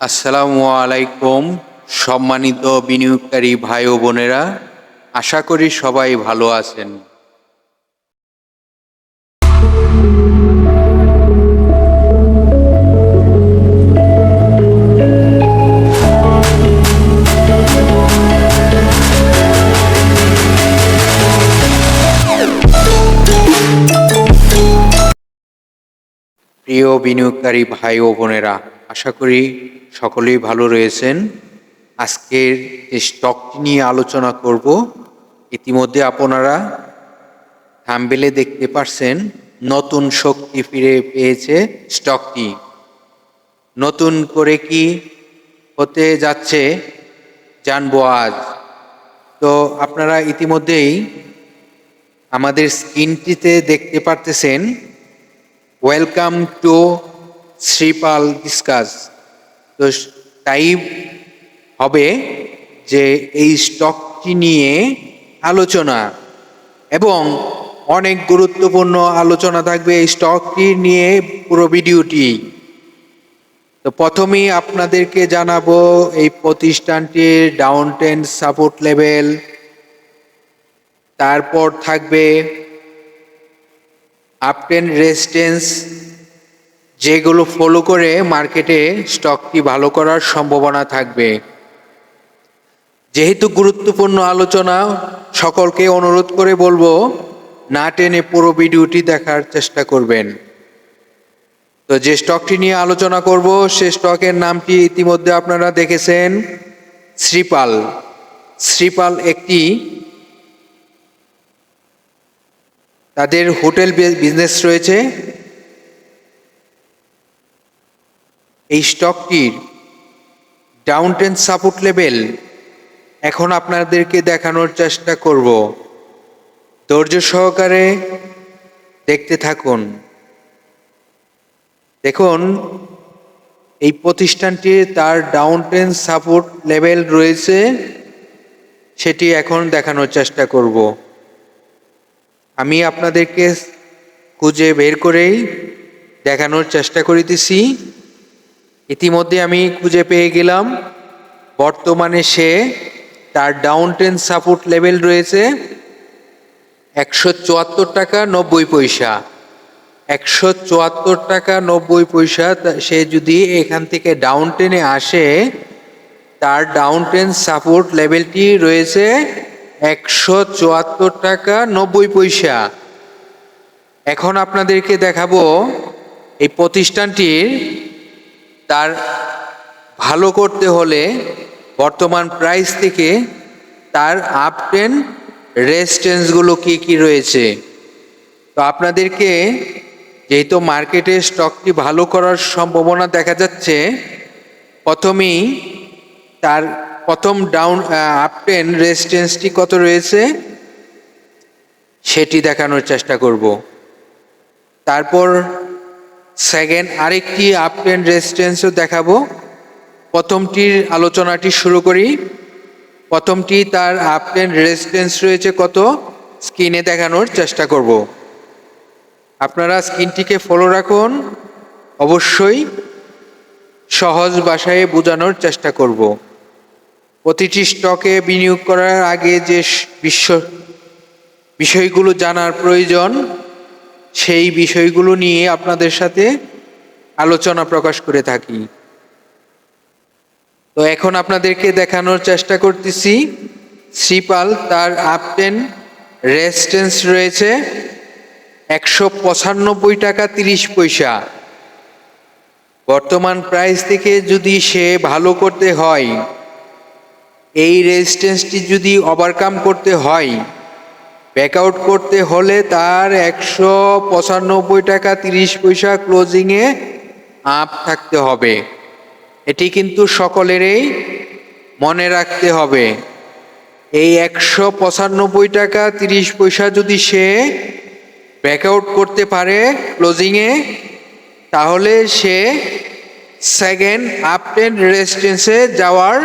আসসালামু আলাইকুম সম্মানিত বিনিয়োগকারী ভাই ও বোনেরা, আশা করি সবাই ভালো আছেন। প্রিয় বিনিয়োগকারী ভাই ও বোনেরা, আশা করি সকলেই ভালো রয়েছেন। আজকের যে স্টকটি নিয়ে আলোচনা করব, ইতিমধ্যে আপনারা থাম্বনেলে দেখতে পাচ্ছেন নতুন শক্তি ফিরে পেয়েছে স্টকটি। নতুন করে কি হতে যাচ্ছে জানবো আজ। তো আপনারা ইতিমধ্যেই আমাদের স্ক্রিনটিতে দেখতে পারতেছেন ওয়েলকাম টু শ্রীপাল ডিসকাস। তো তাই হবে যে এই স্টকটি নিয়ে আলোচনা এবং অনেক গুরুত্বপূর্ণ আলোচনা থাকবে এই স্টকটি নিয়ে পুরো ভিডিওটি। তো প্রথমেই আপনাদেরকে জানাবো এই প্রতিষ্ঠানটির ডাউন ট্রেন্ড সাপোর্ট লেভেল, তারপর থাকবে আপট্রেন্ড রেজিস্ট্যান্স, যেগুলো ফলো করে মার্কেটে স্টকটি ভালো করার সম্ভাবনা থাকবে। যেহেতু গুরুত্বপূর্ণ আলোচনা, সকলকে অনুরোধ করে বলবো না টেনে পুরো ভিডিওটি দেখার চেষ্টা করবেন। তো যে স্টকটি নিয়ে আলোচনা করব সে স্টকের নামটি ইতিমধ্যে আপনারা দেখেছেন, শ্রীপাল। শ্রীপাল একটি তাদের হোটেল বিজনেস রয়েছে। এই স্টকটির ডাউন ট্রেন্ড সাপোর্ট লেভেল এখন আপনাদেরকে দেখানোর চেষ্টা করব। ধৈর্য সহকারে দেখতে থাকুন। দেখুন, এই প্রতিষ্ঠানটির তার ডাউন ট্রেন্ড সাপোর্ট লেভেল রয়েছে, সেটি এখন দেখানোর চেষ্টা করব। আমি আপনাদেরকে খুঁজে বের করেই দেখানোর চেষ্টা করিতেছি। ইতিমধ্যে আমি খুঁজে পেয়ে গেলাম। বর্তমানে সে তার ডাউন ট্রেন্ড সাপোর্ট লেভেল রয়েছে 174 টাকা 90 পয়সা। 174 টাকা 90 পয়সা। সে যদি এখান থেকে ডাউন ট্রেনে আসে, তার ডাউন ট্রেন্ড সাপোর্ট লেভেলটি রয়েছে 174 টাকা 90 পয়সা। এখন আপনাদেরকে দেখাবো এই প্রতিষ্ঠানটির তার ভালো করতে হলে বর্তমান প্রাইস থেকে তার আপ ট্রেন্ড রেজিস্ট্যান্সগুলো কি কি রয়েছে। তো আপনাদেরকে, যেহেতু মার্কেটে স্টকটি ভালো করার সম্ভাবনা দেখা যাচ্ছে, প্রথমেই তার প্রথম ডাউন আপ ট্রেন্ড রেজিস্ট্যান্সটি কত রয়েছে সেটি দেখানোর চেষ্টা করব। তারপর সেকেন্ড আরেকটি আপ ট্রেন্ড রেজিস্ট্যান্সও দেখাবো। প্রথমটির আলোচনাটি শুরু করি। প্রথমটি তার আপ ট্রেন্ড রেজিস্ট্যান্স রয়েছে কত, স্ক্রিনে দেখানোর চেষ্টা করব। আপনারা স্ক্রিনটিকে ফলো রাখুন, অবশ্যই সহজ ভাষায় বোঝানোর চেষ্টা করব। প্রতিটি স্টকে বিনিয়োগ করার আগে যে বিষয়গুলো জানার প্রয়োজন, সেই বিষয়গুলো নিয়ে আপনাদের সাথে আলোচনা প্রকাশ করে থাকি। তো এখন আপনাদেরকে দেখানোর চেষ্টা করতেছি শ্রীপাল তার আপ ট্রেন্ড রেজিস্ট্যান্স রয়েছে 195 টাকা 30 পয়সা। বর্তমান প্রাইস থেকে যদি সে ভালো করতে হয়, এই রেজিস্ট্যান্সটি যদি ওভারকাম করতে হয়, ব্যাকআউট করতে হলে তার 195 টাকা 30 পয়সা ক্লোজিংয়ে আপ থাকতে হবে। এটি কিন্তু সকলেরই মনে রাখতে হবে। এই 195 টাকা 30 পয়সা যদি সে ব্যাকআউট করতে পারে ক্লোজিংয়ে, তাহলে সে সেকেন্ড আপ ট্রেন্ড রেজিস্ট্যান্সে যাওয়ার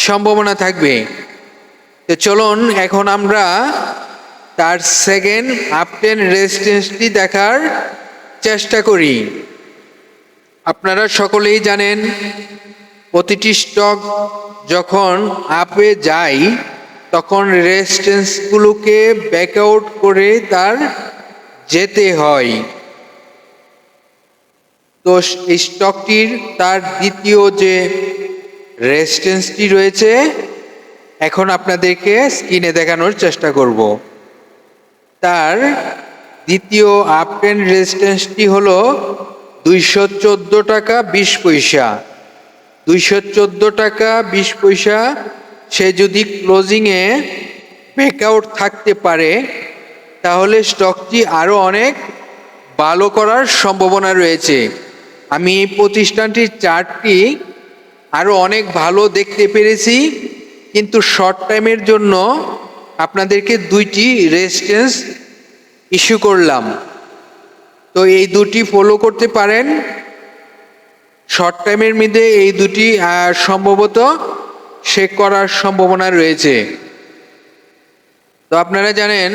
সম্ভাবনা থাকবে। তো চলুন এখন আমরা তার সেকেন্ড আপ ট্রেন্ড রেজিস্ট্যান্সটি দেখার চেষ্টা করি। আপনারা সকলেই জানেন প্রতিটি স্টক যখন আপে যায় তখন রেজিস্ট্যান্সগুলোকে ব্যাকআউট করে তার যেতে হয়। তো এই স্টকটির তার দ্বিতীয় যে রেজিস্ট্যান্সটি রয়েছে এখন আপনাদেরকে স্ক্রিনে দেখানোর চেষ্টা করব। তার দ্বিতীয় আপট্রেন্ড রেজিস্ট্যান্সটি হলো 214 টাকা 20 পয়সা। 214 টাকা 20 পয়সা সে যদি ক্লোজিংয়ে ব্রেকআউট থাকতে পারে তাহলে স্টকটি আরও অনেক ভালো করার সম্ভাবনা রয়েছে। আমি এই প্রতিষ্ঠানটির চার্টটি আরও অনেক ভালো দেখতে পেরেছি, কিন্তু শর্ট টাইমের জন্য আপনাদেরকে দুইটি রেজিস্ট্যান্স ইস্যু করলাম। তো এই দুটি ফলো করতে পারেন। শর্ট টাইমের মধ্যে এই দুটি সম্ভবত শেক করার সম্ভাবনা রয়েছে। তো আপনারা জানেন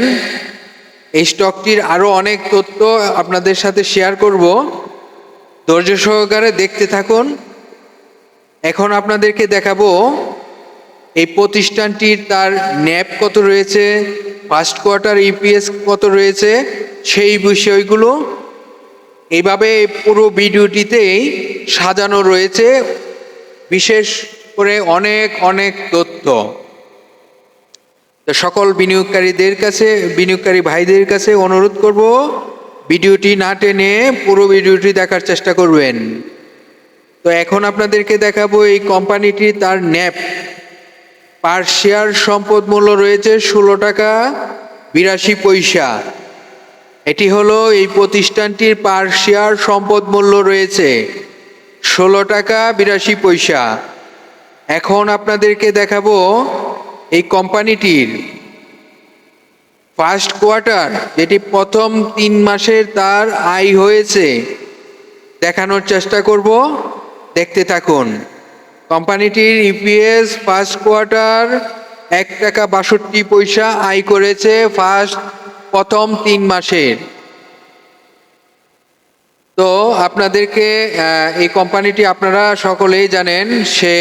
এই স্টকটির আরও অনেক তথ্য আপনাদের সাথে শেয়ার করব, ধৈর্য সহকারে দেখতে থাকুন। এখন আপনাদেরকে দেখাবো এই প্রতিষ্ঠানটির তার ন্যাপ কত রয়েছে, ফার্স্ট কোয়ার্টার ইপিএস কত রয়েছে, সেই বিষয়গুলো এইভাবে পুরো ভিডিওটিতেই সাজানো রয়েছে, বিশেষ করে অনেক অনেক তথ্য। তো সকল বিনিয়োগকারী ভাইদের কাছে অনুরোধ করব ভিডিওটি না টেনে পুরো ভিডিওটি দেখার চেষ্টা করবেন। তো এখন আপনাদেরকে দেখাবো এই কোম্পানিটির তার ন্যাপ পার শেয়ার সম্পদ মূল্য রয়েছে 16 টাকা 82 পয়সা। এটি হলো এই প্রতিষ্ঠানটির পার শেয়ার সম্পদ মূল্য রয়েছে 16 টাকা 82 পয়সা। এখন আপনাদেরকে দেখাবো এই কোম্পানিটির ফার্স্ট কোয়ার্টার, যেটি প্রথম 3 মাসের তার আয় হয়েছে, দেখানোর চেষ্টা করব, দেখতে থাকুন। কোম্পানিটির ইপিএস ফার্স্ট কোয়ার্টার 1 টাকা 62 পয়সা আয় করেছে প্রথম 3 মাসের। তো আপনাদেরকে এই কোম্পানিটি আপনারা সকলেই জানেন, সে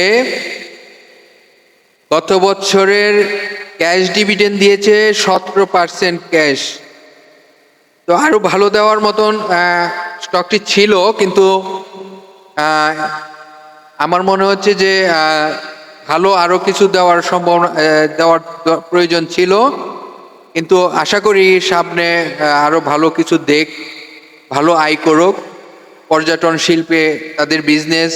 গত বছরের ক্যাশ ডিভিডেন্ড দিয়েছে 17% ক্যাশ। তো আরও ভালো দেওয়ার মতন স্টকটি ছিল, কিন্তু আমার মনে হচ্ছে যে ভালো আরও কিছু দেওয়ার প্রয়োজন ছিল, কিন্তু আশা করি সামনে আরও ভালো কিছু ভালো আয় করুক। পর্যটন শিল্পে তাদের বিজনেস,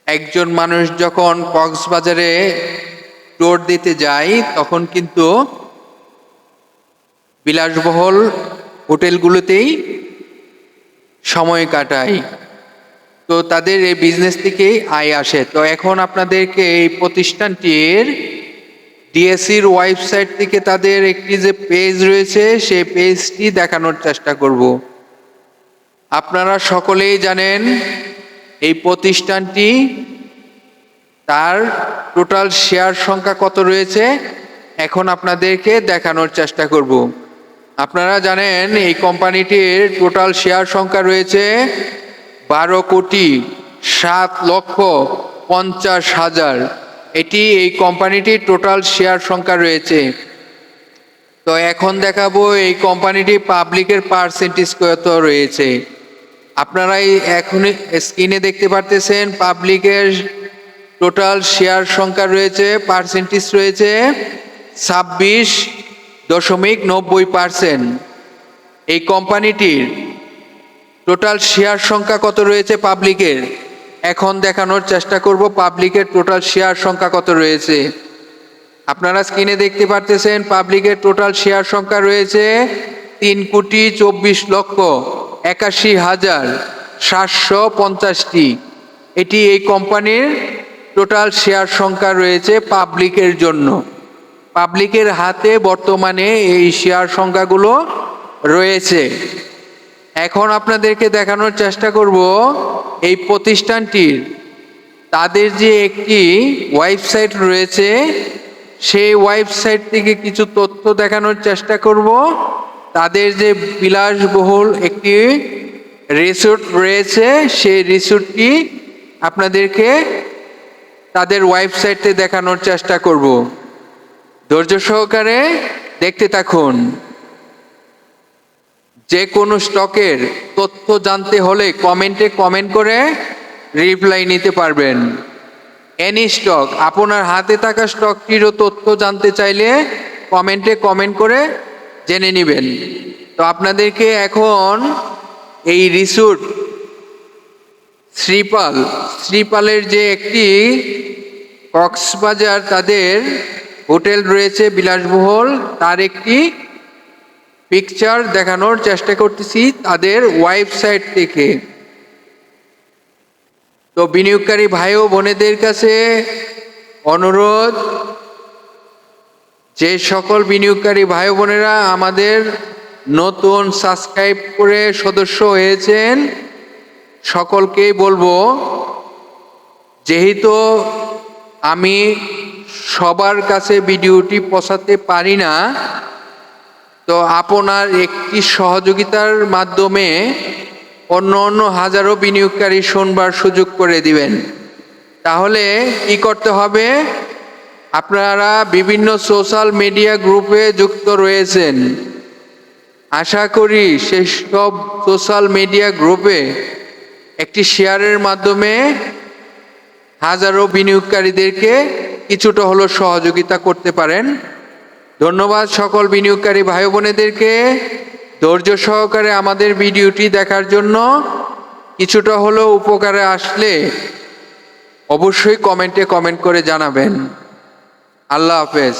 একজন মানুষ যখন কক্সবাজারে ট্যুর দিতে যায় তখন কিন্তু বিলাসবহুল হোটেলগুলোতেই সময় কাটায়। তো তাদের এই বিজনেস থেকেই আয় আসে। তো এখন আপনাদেরকে এই প্রতিষ্ঠানটির ডিএসইর ওয়েবসাইট থেকে তাদের একটি যে পেজ রয়েছে সেই পেজটি দেখানোর চেষ্টা করব। আপনারা সকলেই জানেন এই প্রতিষ্ঠানটি তার টোটাল শেয়ার সংখ্যা কত রয়েছে, এখন আপনাদেরকে দেখানোর চেষ্টা করব। আপনারা জানেন এই কোম্পানিটির টোটাল শেয়ার সংখ্যা রয়েছে 12,07,50,000। এটি এই কোম্পানিটির টোটাল শেয়ার সংখ্যা রয়েছে। তো এখন দেখাবো এই কোম্পানিটি পাবলিকের পার্সেন্টেজ কত রয়েছে। আপনারা এখন স্ক্রিনে দেখতে পারতেছেন পাবলিকের টোটাল শেয়ার সংখ্যা রয়েছে, পার্সেন্টেজ রয়েছে 26.90%। এই কোম্পানিটির টোটাল শেয়ার সংখ্যা কত রয়েছে পাবলিকের, এখন দেখানোর চেষ্টা করব পাবলিকের টোটাল শেয়ার সংখ্যা কত রয়েছে। আপনারা স্ক্রিনে দেখতে পারতেছেন পাবলিকের টোটাল শেয়ার সংখ্যা রয়েছে 3,24,81,750টি। এটি এই কোম্পানির টোটাল শেয়ার সংখ্যা রয়েছে পাবলিকের জন্য। পাবলিকের হাতে বর্তমানে এই শেয়ার সংখ্যাগুলো রয়েছে। এখন আপনাদেরকে দেখানোর চেষ্টা করব এই প্রতিষ্ঠানটির তাদের যে একটি ওয়েবসাইট রয়েছে, সেই ওয়েবসাইট থেকে কিছু তথ্য দেখানোর চেষ্টা করব। তাদের যে বিলাসবহুল একটি রিসোর্ট রয়েছে, সেই রিসোর্টটি আপনাদেরকে তাদের ওয়েবসাইটে দেখানোর চেষ্টা করব। ধৈর্য সহকারে দেখতে থাকুন। যে কোনো স্টকের তথ্য জানতে হলে কমেন্টে কমেন্ট করে রিপ্লাই নিতে পারবেন। এনি স্টক, আপনার হাতে থাকা স্টকটিরও তথ্য জানতে চাইলে কমেন্টে কমেন্ট করে জেনে নেবেন। তো আপনাদেরকে এখন এই রিসোর্ট শ্রীপালের যে একটি কক্সবাজার তাদের হোটেল রয়েছে বিলাসবহুল, তার একটি পিকচার দেখানোর চেষ্টা করতেছি তাদের ওয়েবসাইট থেকে। তো বিনিয়োগকারী ভাই ও বোনেদের কাছে অনুরোধ, যে সকল বিনিয়োগকারী ভাই ও বোনেরা আমাদের নতুন সাবস্ক্রাইব করে সদস্য হয়েছেন সকলকেই বলবো, যেহেতু আমি সবার কাছে ভিডিওটি পৌঁছাতে পারি না, তো আপনার একটি সহযোগিতার মাধ্যমে অন্য হাজারো বিনিয়োগকারী শুনবার সুযোগ করে দিবেন। তাহলে কি করতে হবে, আপনারা বিভিন্ন সোশ্যাল মিডিয়া গ্রুপে যুক্ত রয়েছেন, আশা করি সেসব সোশ্যাল মিডিয়া গ্রুপে একটি শেয়ারের মাধ্যমে হাজারো বিনিয়োগকারীদেরকে কিছুটা হলো সহযোগিতা করতে পারেন। ধন্যবাদ সকল বিনিয়োগকারী ভাই বোনেদেরকে ধৈর্য সহকারে আমাদের ভিডিওটি দেখার জন্য। কিছুটা হলেও উপকারে আসলে অবশ্যই কমেন্টে কমেন্ট করে জানাবেন। আল্লাহ হাফেজ।